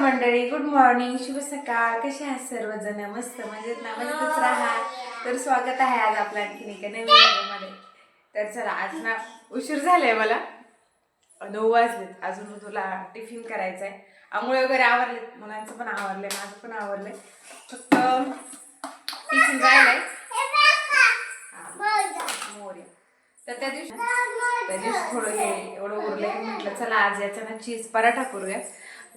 मंडळी, good morning, शुभ सकाळ. कसे आहात सर्वजण? मस्त मजेत ना? मजेतच राहा. तर स्वागत आहे आज आपल्या आणखीन एका नवीन व्हिडिओमध्ये. तर चला, आज ना उशीर झालाय मला, 9 वाजलेत. अजून तुला टिफिन करायचंय. आंघोळ वगैरे आवरलेत, मुलांचं पण आवरलंय, माझं पण आवरलंय. फक्त टिफिन राहिलाय. तर त्या दिवशी थोडं हे एवढं उरलंय, म्हटलं चला आज याचा ना चीज पराठा करूया,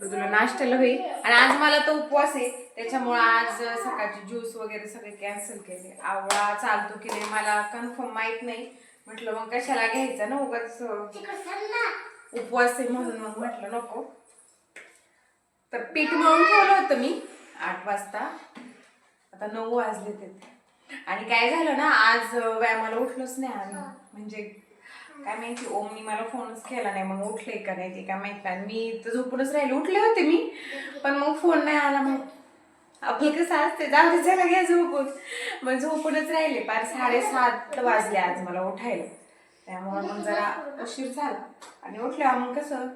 तुला नाश्त्याला होईल. आणि आज मला तो उपवास आहे, त्याच्यामुळे आज सकाळची ज्यूस वगैरे सगळे कॅन्सल केले. आवळा चालतो की नाही मला कन्फर्म माहित नाही, म्हटलं मग कशाला घ्यायचं ना उगाच, उपवास आहे म्हणून मग म्हटलं नको. तर पीठ मळून ठेवलं होतं मी 8 वाजता, आता 9 वाजले ते. आणि काय झालं ना, आज व्यायामाला उठलोच नाही आम्ही. म्हणजे काय माहिती, ओमनी मला फोनच केला नाही, मग उठले का नाही ते काय माहित नाही. मी तर झोपूनच राहिले, उठले होते मी पण मग फोन नाही आला. मग आपलं कसं असते, जाऊ दे चला घ्या झोपून, मग झोपूनच राहिले. पार 7:30 वाजले आज मला उठायला, त्यामुळे मग जरा उशीर झाला. आणि उठल्या मग कसं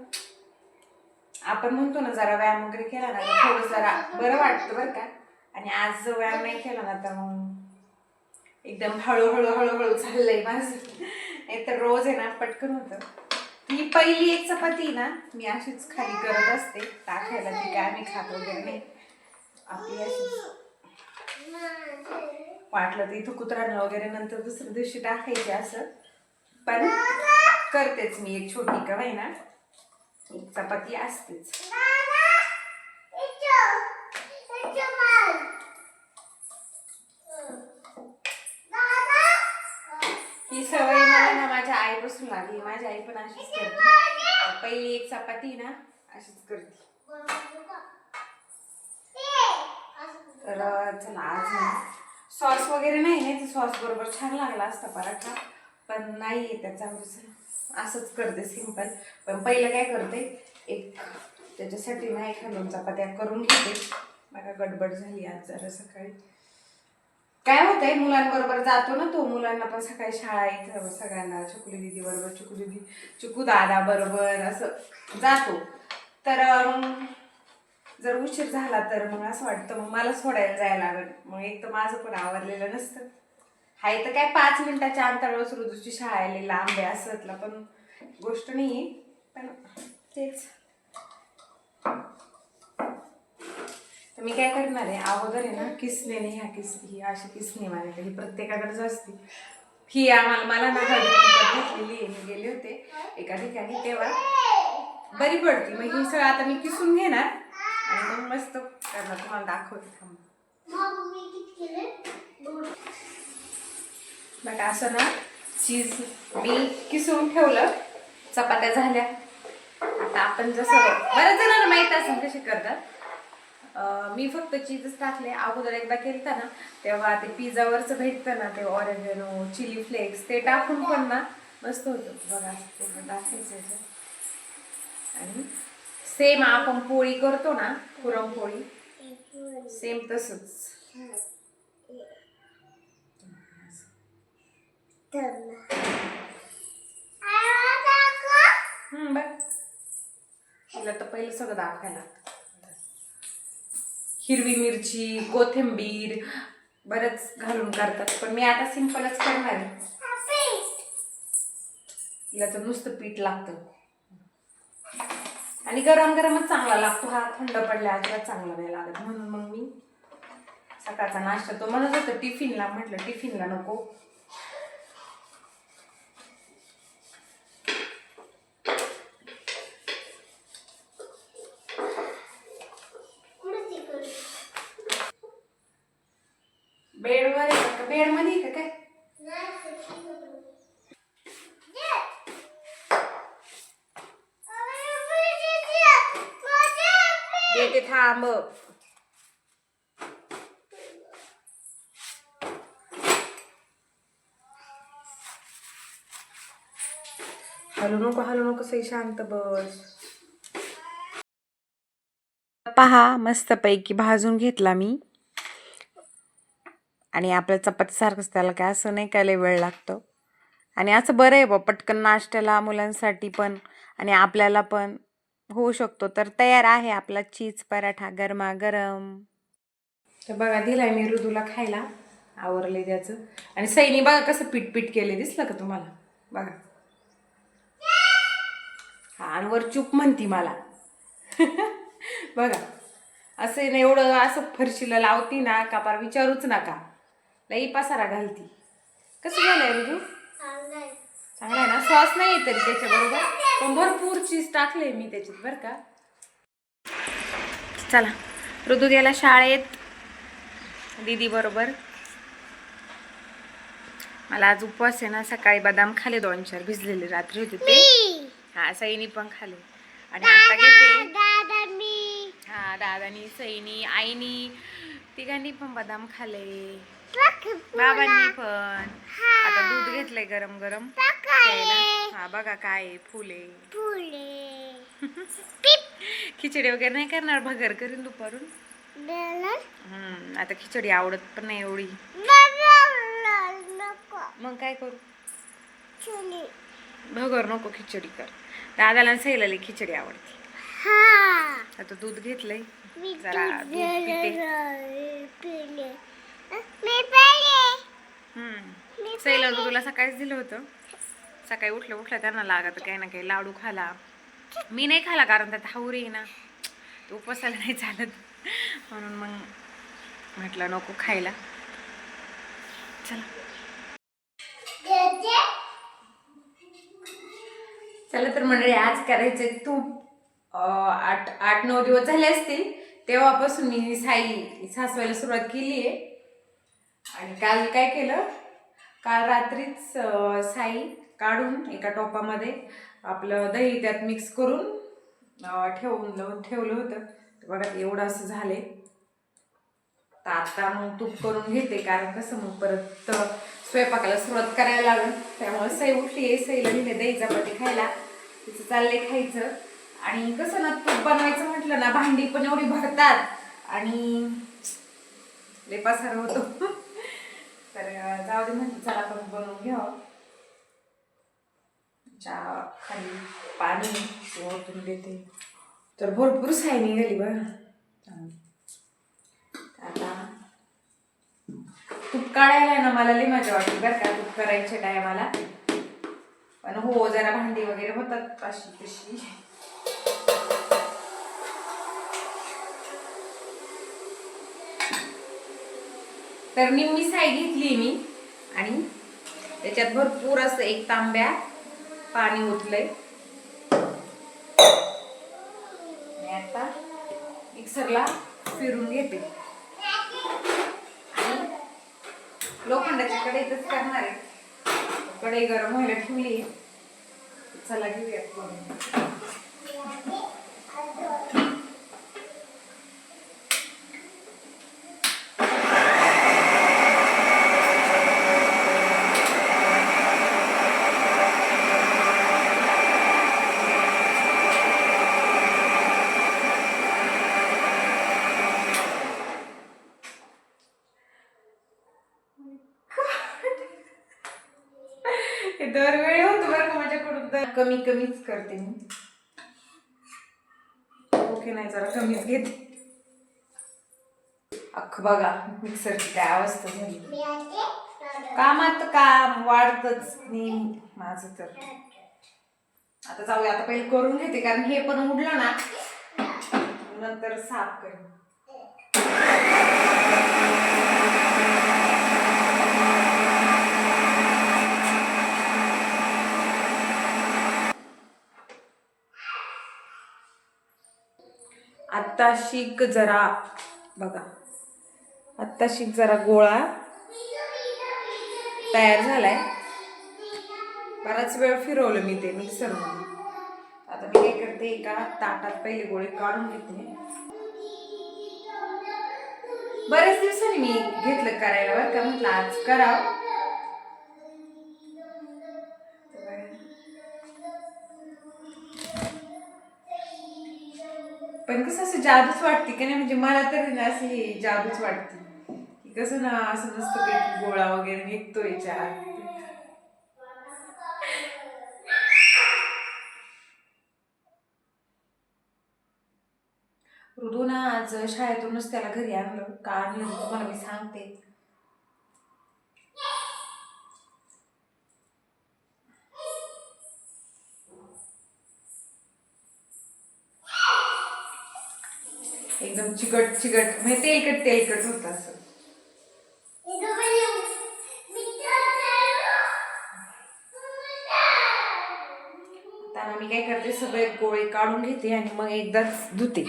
आपण म्हणतो ना, जरा व्यायाम वगैरे केला ना थोडं जरा बरं वाटतं बरं का. आणि आज जर व्यायाम नाही केला ना तर मग एकदम हळूहळू हळूहळू चाललंय माझं. नाही तर रोज आहे ना पटकन होतं. ही पहिली एक चपाती ना मी अशीच खाली करत असते टाकायला, ती काय मी खात वगैरे नाही. आपली अशीच वाटलं तर इथं कुत्रांना वगैरे नंतर दुसऱ्या दिवशी टाकायचे असं. पण करतेच मी एक छोटी का ना, एक चपाती असतेच. ही सवय मला ना माझ्या आईपासून लागली. माझी आई पण अशीच करते, पहिली एक चपाती ना अशीच करते. तर चला, आज सॉस वगैरे नाही तर सॉस बरोबर छान लागला असता पराठा, पण नाहीये त्याचा, असंच करते सिंपल. पण पहिलं काय करते, एक त्याच्यासाठी ना 1-2 चपात्या करून घेते. मला गडबड झाली आज जरा सकाळी. काय होतंय, मुलांबरोबर जातो ना तो, मुलांना पण सकाळी शाळा इथं सगळ्यांना, चुकली दीदी बरोबर, चुकू दादा बरोबर असं जातो. तर मग जर उशीर झाला तर मग असं वाटतं मग मला सोडायला जायला लागेल. मग एक तर माझं पण आवरलेलं नसतं. हाय तर काय 5 मिनिटाच्या अंतरावर रुजूची शाळा आहे, लांब आहे असतला पण गोष्ट नाहीये. पण तेच तर मी काय करणार आहे, अगोदर आहे ना किसणीने, ही अशी किसणी माझ्याकडे प्रत्येकाकडेच असते. ही मला ना घेतलेली आहे, मी गेले होते एका ठिकाणी तेव्हा बरी पडती. मग ही सगळं आता मी किसून घेणार आणि मग मस्त करणार, तुम्हाला दाखवते. बघा असं ना चीज मी किसून ठेवलं, चपात्या झाल्या. आता आपण जसं बऱ्याच जणांना माहित असेल कशी करतात, मी फक्त चीजच टाकले. अगोदर एकदा केलता ना तेव्हा ते पिझ्झावरचं भेटतं ना ते ऑरेगॅनो, चिली फ्लेक्स, ते टाकून पण ना मस्त होतं. बघा पूर्ण टाकायचं आणि सेम आपण पोळी करतो ना, पुरणपोळी, सेम तसंच. बघ, तिला तर पहिलं सगळं दाखवायला लागतं. हिरवी मिरची, कोथिंबीर बरंच घालून करतात, पण मी आता सिंपलच करणार आहे. तिला तर नुसतं पीठ लागतं आणि गरम गरमच चांगला लागतो. हा थंड पडल्या अजिबात चांगला नाही लागत. म्हणून मग मी सकाळचा नाश्ता, तो म्हणत होतं टिफिनला, म्हटलं टिफिनला नको. बेडवर आहे का? बेड मध्ये का काय? येते, थांब. हलू नको सई, शांत बस. पहा, मस्तपैकी भाजून घेतला मी. आणि आपल्या चपातीसारखंच, त्याला काय असं नाही काय लय वेळ लागतो. आणि असं बरं आहे बा, पटकन नाश्त्याला मुलांसाठी पण आणि आपल्याला पण होऊ शकतो. तर तयार आहे आपला चीज पराठा गरमागरम. तर बघा दिलाय मी ऋतूला खायला, आवरले त्याचं. आणि सैनी बघा कसं पीठ केले, दिसलं का तुम्हाला? बघा हा, आणि वर चूप म्हणती मला. बघा असं ना, एवढं असं फरशीला लावती ना का पार विचारूच नका, लई पसारा घालती. कसं झालंय ऋतू? चांगला आहे ना? सॉस नाही तरी त्याच्याबरोबर, पण भरपूर चीज टाकले मी त्याच्यात बरं का. चला ऋतू गेला शाळेत दीदी बरोबर. मला आज उपवास आहे ना, सकाळी बदाम खाले 2-4 भिजलेले रात्री होते ते. हा सैनी पण खाले. आणि आता घेते हा, दादानी सैनी आईनी तिघांनी पण बदाम खाले, बाबांनी पण. आता दूध घेतलंय गरम गरम प्यायला. हा बघा काय फुले खिचडी वगैरे नाही करणार, भगर करीन दुपारून. आता खिचडी आवडत पण नाही एवढी. मग काय करू? भगर नको, खिचडी कर. दादाला सैलाला खिचडी आवडते. आता दूध घेतलंय जरा, दूध पिते. सैला तुला सकाळीच दिलं होतं. सकाळी उठलं त्यांना लागत काही ना काही लाडू खाला. मी नाही खाला कारण त्यात हावरी आहे ना, तो उपवासाला नाही चालत, म्हणून मग म्हटलं नको खायला. चला तर मंडळी, आज करायचे तूप. 8-9 दिवस झाले असतील तेव्हापासून मी सासवायला सुरुवात केली आहे. आणि काल काय केलं, काल रात्रीच साई काढून एका टोपामध्ये आपलं दही त्यात मिक्स करून ठेवलं होतं. बघा एवढं असं झाले. तर आता मग तूप करून घेते, कारण कसं मग परत स्वयंपाकाला सुरुवात करायला लागेल. त्यामुळे सई उठली आहे, सईला नेले दही चपाती खायला, तिचं चाललंय खायचं. आणि कसं ना, तूप बनवायचं म्हटलं ना, भांडी पण एवढी भरतात आणि लय पसारा होतो. तर जाऊ दे म्हटलं, चला आपण बनवून घ्यावं. चहा खाली पाणी ओतून देते. तर भरपूर साई निघाली बघा. आता तूप काढायला ना मला लई मजा वाटते बरं का, तूप करायच्या टायमाला. पण हो, जरा भांडी वगैरे होतात अशी तशी. तर निम्मी साई घेतली मी आणि त्याच्यात भरपूर असं 1 तांब्या पाणी ओतलंय. आता मिक्सरला फिरून घेते. लोखंडाच्या कढईतच करणार आहे. कढई गरम व्हायला ठेवली. चला घेऊयात करून. दरवेळी होतं बरं का माझ्याकडून, तर कमीच करते मी. ओके नाही, जरा कमीच घेते. अख्खं बघा मिक्सरची काय अवस्था झाली. कामात काम वाढतच नेहमी माझं. तर आता जाऊया, आता पहिले करून घेते, कारण हे पण उडलं ना नंतर साफ करेन. आत्ताशिक जरा बघा, आत्ताशिक जरा गोळा तयार झालाय. बराच वेळ फिरवलं मी ते मिक्सरमध्ये. आता मी काय करते, एका ताटात पहिले गोळे काढून घेते. बरेच दिवसांनी मी घेतलं करायला बरं का, म्हटलं आज करावं. पण कसं असं जादूच वाटते की नाही, म्हणजे मला तरी ना अशी जादूच वाटते की कसं ना, असं नसतं काही गोळा वगैरे निघतो याच्यात. ऋतू ना आज शाळेतूनच त्याला घरी आणलं का आणलं तुम्हाला मी सांगते. एकदम चिकट चिकट म्हणजे तेलकट तेलकट होत असं. त्याला मी काय करते सगळे गोळे काढून घेते आणि मग एकदाच धुते.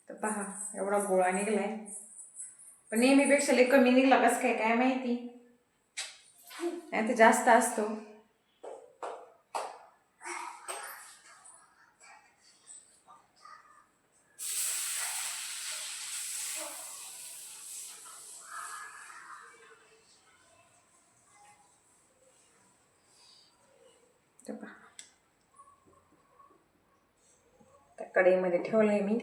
तर पहा एवढा गोळा निघलाय पण नेहमीपेक्षा लय कमी निघला कसं काय काय माहिती नाही तर जास्त असतो. त्या कढईमध्ये ठेवलंय मी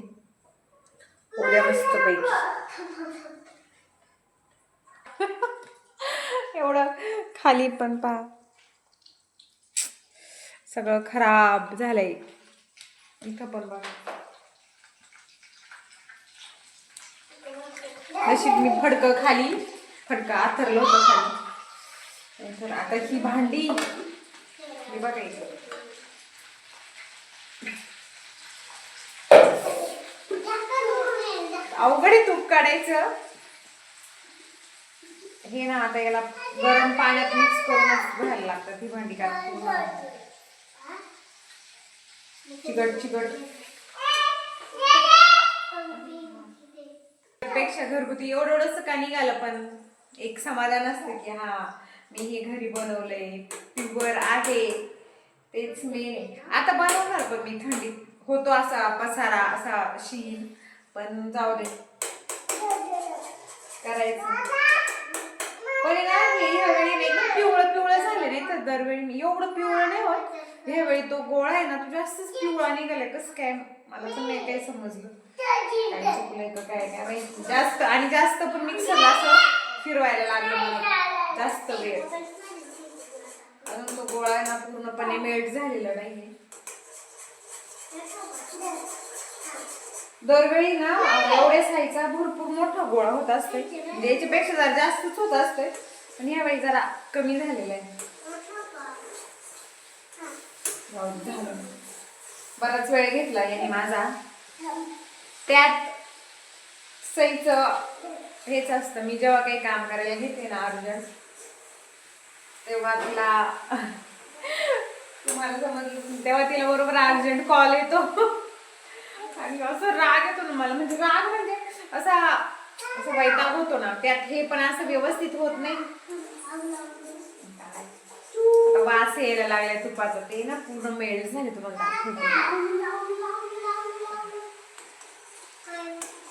उद्या मस्त पैकी. एवढं खाली पण पहा सगळं खराब झालंय. इथं पण बघा नशीब मी फडकं आथरलं होतं खाली. तर आता ही भांडी हे बघायचं अवघड आहे तूप काढायचं हे ना. आता याला गरम पाण्यात मिक्स करूनच भरायला लागतात ही भांडी काय चिकट चिकट पेक्षा घरगुती एवढंच का निघालं पण एक समाधान असतं की हा मी हे घरी बनवलंय प्युअर आहे. तेच मी आता बनवणार पण मी थंडीत होतो असा पसारा असा शीन पण जाऊ दे करायचं. पण ह्यावेळी एकदम पिवळं पिवळं झालं नाही तर दरवेळी मी एवढं पिवळं नाही होत. ह्यावेळी तो गोळा आहे ना तो जास्तच पिवळा निघालाय कसं काय मला पण नाही काय समजलं काय चुकलंय का काय काय माहिती. जास्त आणि जास्त पण मिक्सरला असं फिरवायला लागलं मला जास्त वेळ. अजून तो गोळा आहे ना पूर्णपणे मेल्ट झालेला नाहीये. दरवेळी ना एवढ्या साईजचा भरपूर मोठा गोळा होत असते म्हणजे याच्यापेक्षा जरा जास्तच होत असते पण यावेळी जरा कमी झालेला आहे. झालं बराच वेळ घेतला याने माझा. त्यात सईचं हेच असतं मी जेव्हा काही काम करायला घेते ना अर्जंट तेव्हा तिला तुम्हाला समजलं तेव्हा तिला बरोबर अर्जंट कॉल येतो आणि असं राग येतो ना मला म्हणजे राग म्हणजे असा असं वैताग होतो ना. त्यात हे पण असं व्यवस्थित होत नाही. आता वास यायला लागलाय तुपाचा ते ना पूर्ण मेल्ट झाले तुम्हाला दाखवते.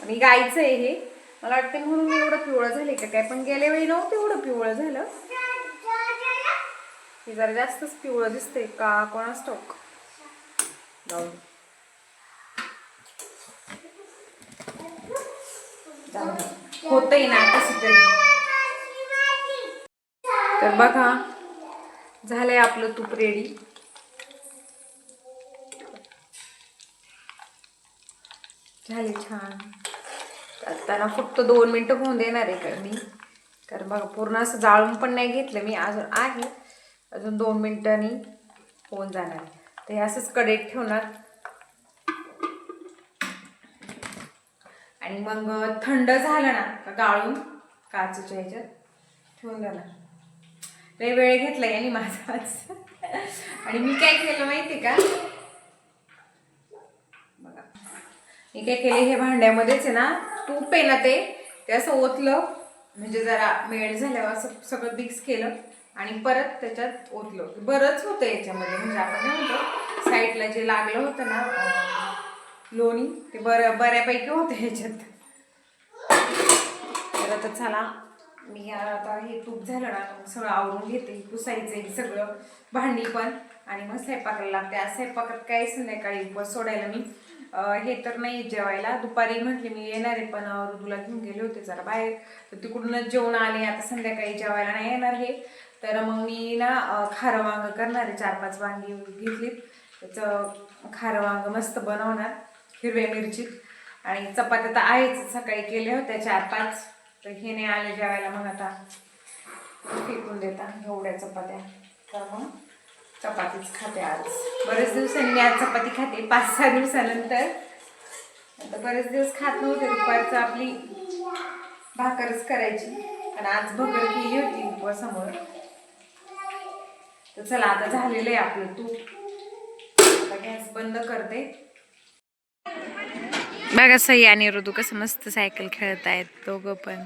आणि गाईचं आहे हे मला वाटते म्हणून एवढं पिवळं झाले का काय पण गेल्या वेळी नव्हतं एवढं पिवळं झालं. हे जरा जास्तच पिवळं दिसतंय का कोणास ठाऊक. होतंय ना कसं तरी. तर बघा झालंय आपलं तूप रेडी. झाले छान. त्यांना फक्त 2 मिनिटं होऊन देणार आहे का मी कारण बघा पूर्ण असं जाळून पण नाही घेतलं मी अजून आहे. अजून 2 मिनिटांनी होऊन जाणार. तर हे असंच कढईत ठेवणार आणि मग थंड झालं ना का गाळून काचेच्या ह्याच्यात ठेवून जाणार. लय वेळ घेतला याने माझा आणि मी काय केलं माहिती का बघा मी काय केले हे भांड्यामध्येच आहे ना तूप आहे ना ते असं ओतलं म्हणजे जरा मेळ झाल्यावर असं सगळं मिक्स केलं आणि परत त्याच्यात ओतलं. बरंच होतं याच्यामध्ये म्हणजे आपण काय म्हणतो साईडला जे लागलं होतं ना लोणी ते बऱ्यापैकी होतं ह्याच्यात. तर आता चला मी आता हे तूप झालं ना सगळं आवरून घेते पुसायचं हे सगळं भांडी पण आणि मग स्वयंपाकाला लागते. आज स्वयंपाकात काय संध्याकाळी उपवास सोडायला मी हे तर नाही जेवायला दुपारी म्हटले मी येणार आहे पण ऋतूला घेऊन गेले होते जरा बाहेर तर तिकडूनच जेवण आले. आता संध्याकाळी जेवायला नाही येणार हे तर मग मी ना खारं वांग करणार आहे. 4-5 वांगी घेतलीत त्याचं खारं वांग मस्त बनवणार हिरव्या मिरची आणि चपात्या तर आहेच, सकाळी केल्या होत्या 4-5, तर हे नाही आले जेवायला, मग आता फेकून देता एवढ्या चपात्या, तर मग चपातीच खाते आज. बरेच दिवसांनी मी आज चपाती खाते, 5-6 दिवसानंतर. आता बरेच दिवस खात नव्हते, दुपारचं आपली भाकरच करायची, पण आज भगर केली होती उपवासामुळे. तर चला आता झालेलं आहे आपलं तूप, आता गॅस बंद करते. बघा सई आणि ऋतू कसं मस्त सायकल खेळत आहेत दोघं पण.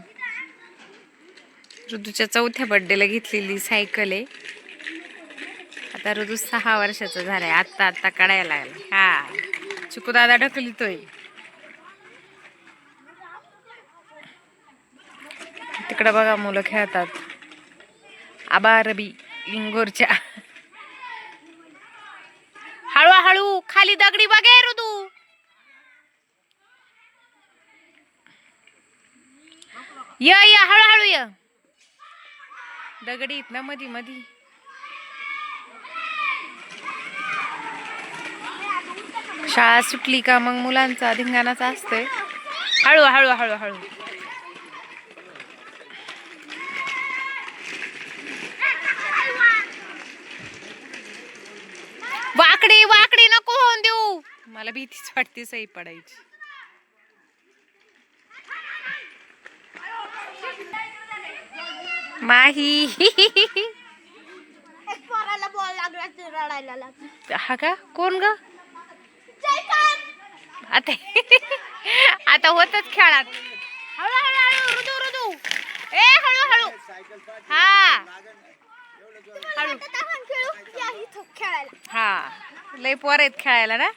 ऋतूच्या 4थ्या बर्थडेला घेतलेली सायकल आहे. आता ऋतू 6 वर्षाचा झालाय, आत्ता काढायला लागला. हा चिकू दादा ढकलितोय. तिकडं बघा मुलं खेळतात. आबारबी लिंगोरच्या. हळूहळू खाली दगडी बघे ऋतू. य हळूहळू य. दगडी ना मधी मधी. शाळा सुटली का मग मुलांचा धिंगाणाचा असतोय. हळू हळू हळू हळू. वाकडी वाकडी नको होऊन देऊ, मला भीतीच वाटते सई पडायची. माही हा का कोण ग आता आता होतच खेळात. हळू हळू हळू ऋतू ऋतू ए हळू हळू. हा हळू हा लय पोर आहेत खेळायला ना.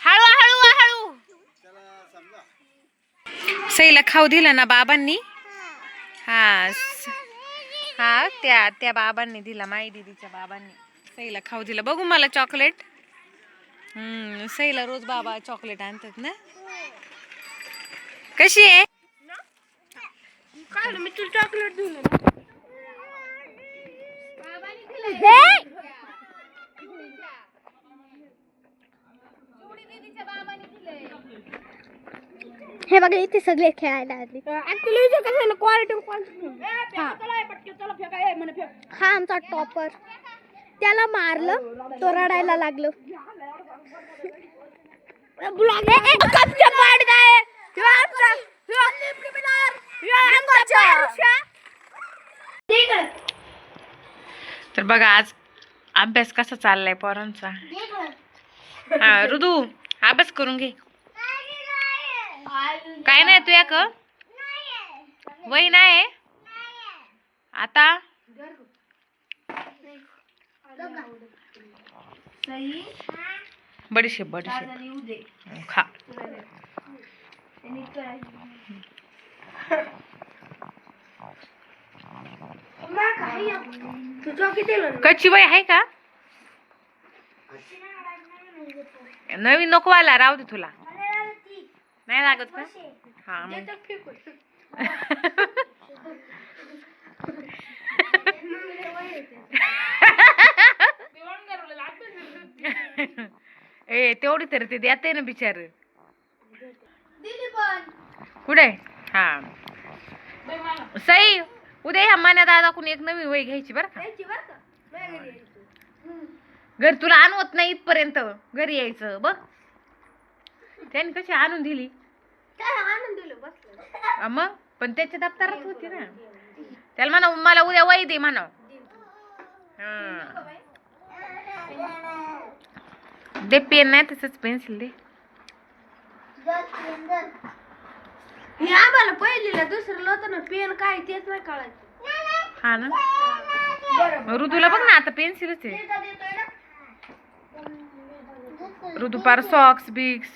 हळू हळू हळू. सईला खाऊ दिला ना बाबांनी. हा हा त्या बाबांनी दिला, माई दीदीच्या बाबांनी सईला खाऊ दिला. बघू मला चॉकलेट. सईला रोज बाबा चॉकलेट आणतात ना. कशी आहे मी तुला चॉकलेट दिलं. हे बघा इथे सगळे खेळायला आले. हा आमचा टॉपर, त्याला मारलं तो रडायला लागलो. तर बघा आज अभ्यास कसा चाललाय पोरांचा. हा ऋतू अभ्यास करून घे. काय नाही तू एक वही नाही आता. बडीशेप बडीशेप खा. कच्ची वही आहे का नवीन नको आला राहू दे तुला. नाही लागत का हा मग. ए तेवढी तरी ते देते ना बिचार. कुठे हा सई उद्या ह्या मान्या दादा कोणी एक नवी वही घ्यायची बरं का. घर तुला आणवत नाही इथपर्यंत घरी यायचं बघ. त्याने कशी आणून दिली मग, पण त्याच्या दप्तरात होती ना. त्याला म्हणा मला उद्या वही दे म्हणा. दे पेन नाही तसंच पेन्सिल दे. आम्हाला पहिलीला दुसरं होतं ना पेन काय तेच नाही कळायचं. हा ना ऋतूला बघ ना आता पेन्सिलच आहे. ऋतू पार सॉक्स बिक्स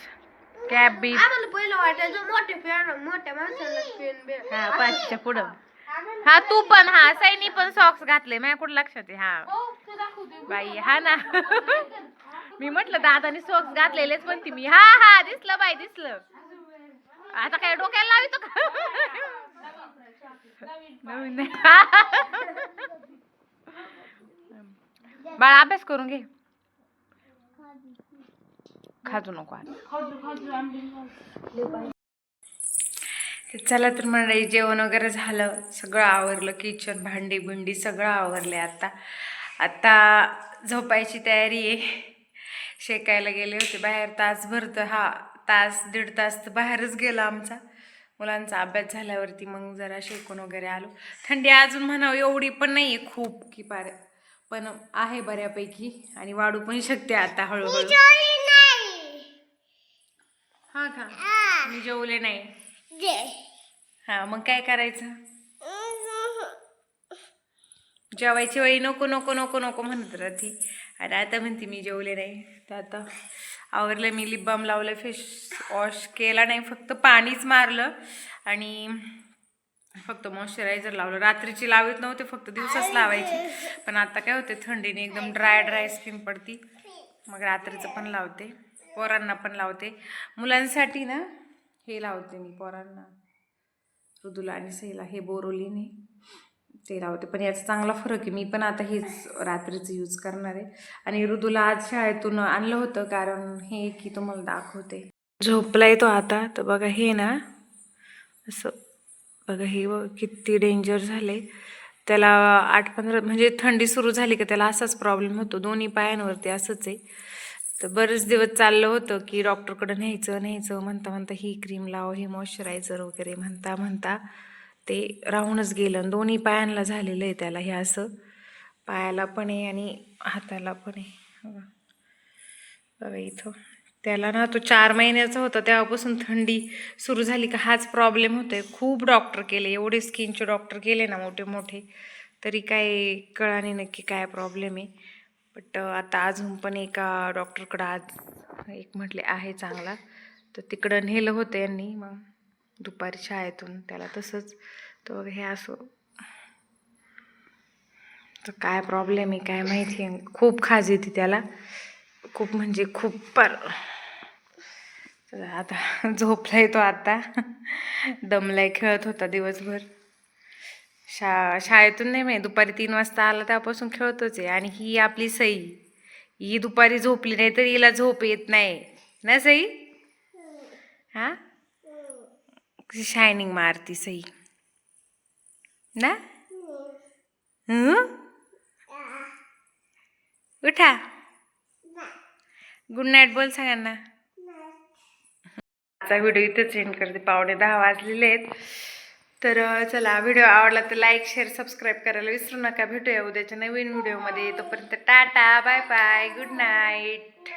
कॅप बिक. आम्हाला पहिलं वाटायचं मोठे पेन मोठ्या माणसाला पेन हा 5च्या पुढं. हा तू पण हा सैनी पण सॉक्स घातले माझ्या कुठं लक्षात आहे. हा बाई हा ना मी म्हटलं दादानी सॉक्स घातलेलेच म्हणते मी. हा हा दिसलं बाई दिसलं. आता काय डोक्याला लावितो का नवीन. बाळा अभ्यास करून घे. खाजू नको आता. चला तर मंडळी, जेवण वगैरे झालं, सगळं आवरलं, किचन भांडी बिंडी सगळं आवरले. आता आता झोपायची तयारी आहे. शेकायला गेले होते बाहेर तासभर, तर तास दीड तास तर बाहेरच गेला आमचा. मुलांचा अभ्यास झाल्यावरती मग जरा शेकून वगैरे आलो. थंडी अजून म्हणावं एवढी पण नाही आहे खूप की पार, पण आहे बऱ्यापैकी आणि वाढू पण शकते आता हळूहळू. हा का, मी जेवले नाही. हा मग काय करायचं, जेवायची वेळी नको नको नको नको म्हणत राहती. आणि आता म्हणते मी जेवले नाही. तर आता आवरलं, मी लिप बाम लावलं, फेस वॉश केला नाही, फक्त पाणीच मारलं आणि फक्त मॉइश्चरायझर लावलं. रात्रीची लावत नव्हते, फक्त दिवसाच लावायची. पण आता काय होते, थंडीने एकदम ड्राय स्किन पडती, मग रात्रीचं पण लावते, पोरांना पण लावते. मुलांसाठी ना हे लावते मी पोरांना, ऋदूला आणि सईला हे बोरोलीने ते लावते. पण याचा चांगला फरक आहे. मी पण आता हेच रात्रीचं यूज करणार आहे. आणि ऋदूला आज शाळेतून आणलं होतं, कारण हे की तुम्हाला दाखवते. झोपलाय तो आता. तर बघा हे ना असं बघा, हे किती डेंजर झाले त्याला. 8-15 म्हणजे थंडी सुरू झाली का त्याला असाच प्रॉब्लेम होतो, दोन्ही पायांवरती असंच आहे. तर बरेच दिवस चाललं होतं की डॉक्टरकडे न्यायचं म्हणता म्हणता ही क्रीम लाव, हे मॉइश्चरायझर वगैरे म्हणता म्हणता ते राहूनच गेलं. दोन्ही पायांना झालेलं आहे त्याला, हे असं पायाला पण आहे आणि हाताला पण आहे. बघा इथं त्याला ना, तो 4 महिन्याचा होता तेव्हापासून थंडी सुरू झाली का हाच प्रॉब्लेम होतोय. खूप डॉक्टर केले, एवढे स्किनचे डॉक्टर केले ना मोठे मोठे, तरी काय कळाने नक्की काय प्रॉब्लेम आहे. बट आता अजून पण एका डॉक्टरकडं आज एक म्हटले आहे चांगला, तर तिकडं नेलं होतं यांनी मग दुपारी शाळेतून त्याला तसंच. तर हे असं तर काय प्रॉब्लेम आहे काय माहिती, खूप खाज येते त्याला, खूप म्हणजे खूप. पर आता झोपलाय तो, आता दमलाय, खेळत होता दिवसभर. शाळेतून नाही, मी दुपारी 3 वाजता आला त्यापासून खेळतोच आहे. आणि ही आपली सई, ही दुपारी झोपली नाही तर हिला झोप येत नाही ना सई. हा शायनिंग मारती सई ना. उठा, गुड नाईट बोल सगळ्यांना. आजचा व्हिडिओ इथेच एंड करते, 9:15 वाजलेले आहेत. तर चला, व्हिडिओ आवडला तर लाईक शेअर सबस्क्राईब करायला विसरू नका. भेटूया उद्याच्या नवीन व्हिडिओमध्ये. तोपर्यंत tata, bye bye, good night.